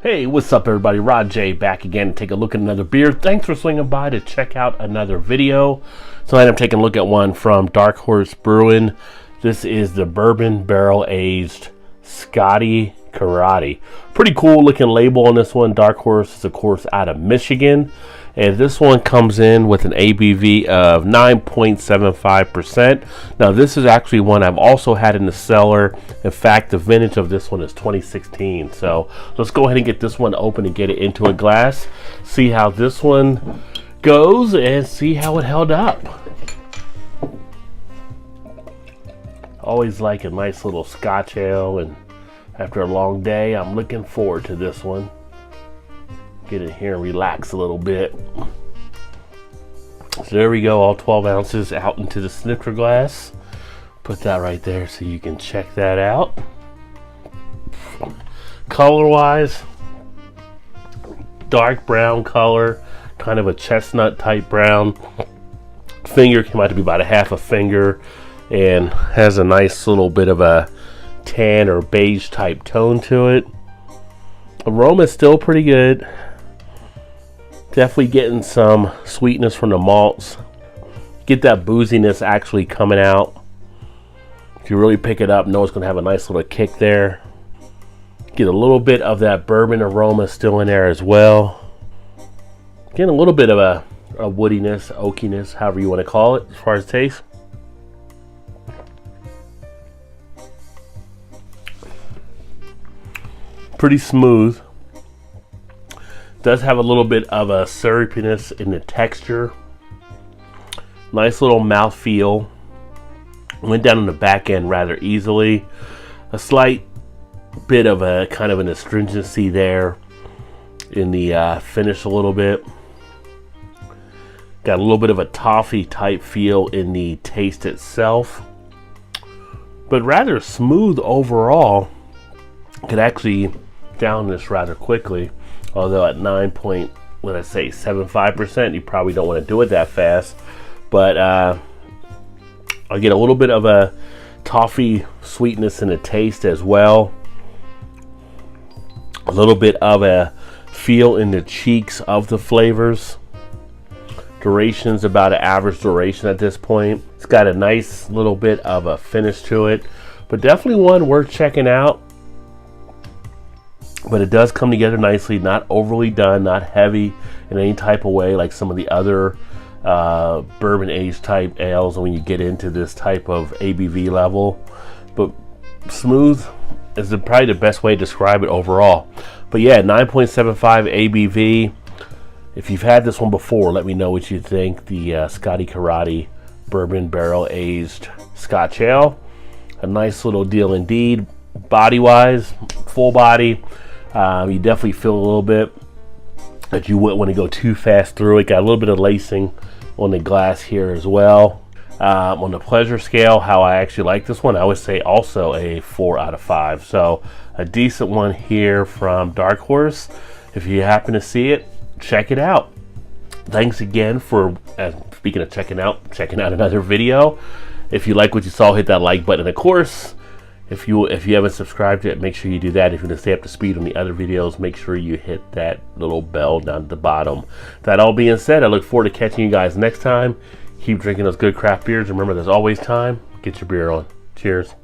Hey, what's up everybody? Rod J back again to take a look at another beer. Thanks for swinging by to check out another video. Tonight I'm taking a look at one from Dark Horse Brewing. This is the bourbon barrel aged Scotty Karate. Pretty cool looking label on this one. Dark Horse is of course out of Michigan. And this one comes in with an ABV of 9.75%. Now this is actually one I've also had in the cellar. In fact, the vintage of this one is 2016. So let's go ahead and get this one open and get it into a glass. See how this one goes and see how it held up. Always like a nice little Scotch ale, and after a long day, I'm looking forward to this one. Get in here and relax a little bit. So there we go, all 12 ounces out into the snifter glass. Put that right there so you can check that out. Color wise, dark brown color, kind of a chestnut type brown. Finger came out to be about a half a finger and has a nice little bit of a tan or beige type tone to it. Aroma is still pretty good. Definitely getting some sweetness from the malts. Get that booziness actually coming out. If you really pick it up, know it's going to have a nice little kick there. Get a little bit of that bourbon aroma still in there as well. Getting a little bit of a woodiness, oakiness, however you want to call it as far as taste. Pretty smooth. Does have a little bit of a syrupiness in the texture. Nice little mouth feel. Went down on the back end rather easily. A slight bit of a kind of an astringency there in the finish a little bit. Got a little bit of a toffee type feel in the taste itself, but rather smooth overall. Could actually down this rather quickly. Although at 9.75%, you probably don't want to do it that fast. But I get a little bit of a toffee sweetness in the taste as well. A little bit of a feel in the cheeks of the flavors. Duration's about an average duration at this point. It's got a nice little bit of a finish to it, but definitely one worth checking out. But it does come together nicely, not overly done, not heavy in any type of way like some of the other bourbon aged type ales when you get into this type of ABV level. But smooth is probably the best way to describe it overall. But yeah, 9.75 ABV. If you've had this one before, let me know what you think. The Scotty Karate bourbon barrel aged Scotch ale. A nice little deal indeed. Body wise, full body. You definitely feel a little bit that you wouldn't want to go too fast through it. Got a little bit of lacing on the glass here as well. On the pleasure scale, how I actually like this one, I would say also a 4 out of 5. So a decent one here from Dark Horse. If you happen to see it, check it out. Thanks again for, speaking of checking out another video. If you like what you saw, hit that like button. Of course, if you haven't subscribed yet, make sure you do that. If you want to stay up to speed on the other videos, make sure you hit that little bell down at the bottom. That all being said, I look forward to catching you guys next time. Keep drinking those good craft beers. Remember, there's always time. Get your beer on. Cheers.